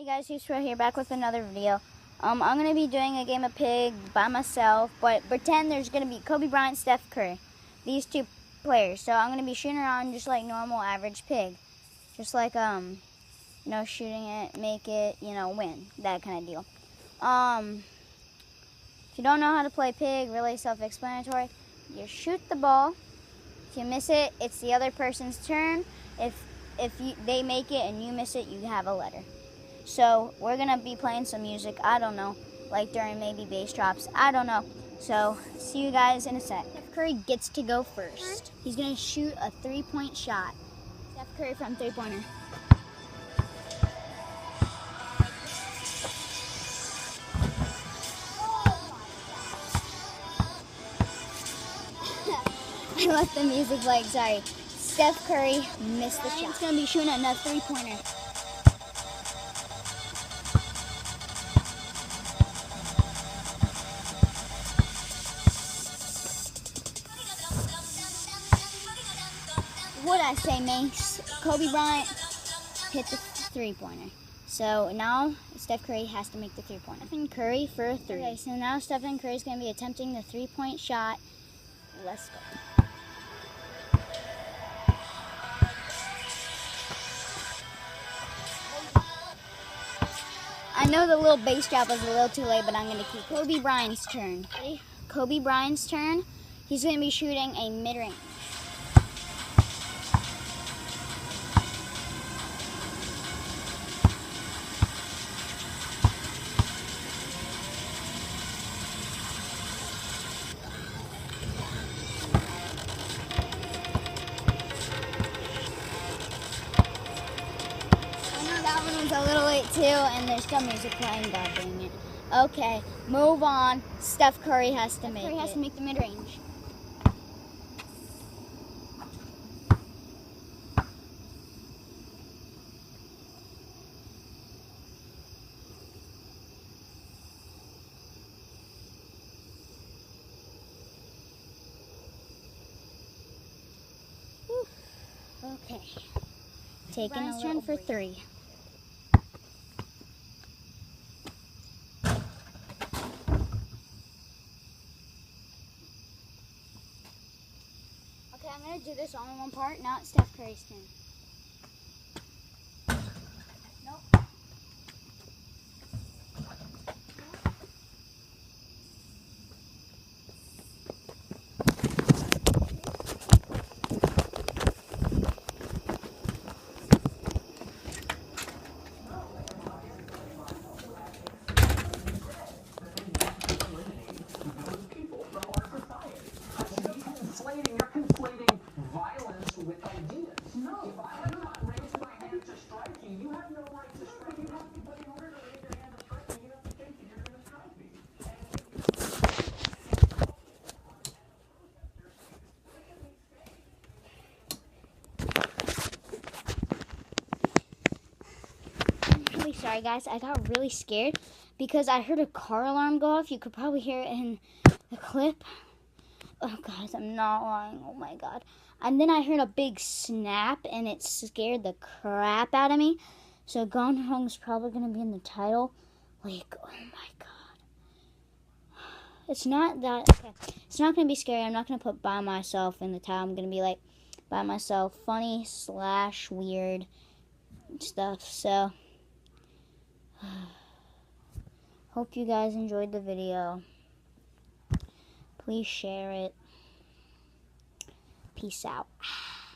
guys, Wierd here, back with another video. I'm going to be doing a game of pig by myself, but pretend there's going to be Kobe Bryant, Steph Curry, these two players. So I'm going to be shooting around just like normal average pig, just like shooting it, make it, win, that kind of deal. If you don't know how to play pig, really self-explanatory. You shoot the ball. If you miss it, it's the other person's turn. If they make it and you miss it, you have a letter. So we're going to be playing some music, I don't know, like during maybe bass drops, I don't know. So see you guys in a sec. Steph Curry gets to go first. He's going to shoot a three-point shot. Steph Curry from three-pointer. I left the music like, sorry. Steph Curry missed the shot. He's going to be shooting another three-pointer. What'd I say, Mace? Kobe Bryant hit the three-pointer. So now Steph Curry has to make the three-pointer. Stephen Curry for a three. Okay, so now Stephen Curry is going to be attempting the three-point shot. Let's go. I know the little bass drop was a little too late, but I'm going to keep Kobe Bryant's turn. Ready? Kobe Bryant's turn. He's going to be shooting a mid-range. That one was a little late too, and there's still music playing, god dang it. Okay, move on. Steph Curry has to make the mid-range. Okay. Taking a turn for three. Okay, I'm going to do this all in one part. Now it's Steph Curry's turn. Nope. You're conflating violence with ideas. No, if I have not raised my hand to strike you, you have no right to strike me. But in order to raise your hand to strike me, you have to think that you're going to strike me. I'm really sorry, guys. I got really scared because I heard a car alarm go off. You could probably hear it in the clip. Oh, guys, I'm not lying. Oh, my God. And then I heard a big snap, and it scared the crap out of me. So Gone Home is probably going to be in the title. Like, oh, my God. It's not that... Okay. It's not going to be scary. I'm not going to put by myself in the title. I'm going to be like, by myself, funny / weird stuff. So, hope you guys enjoyed the video. Please share it. Peace out.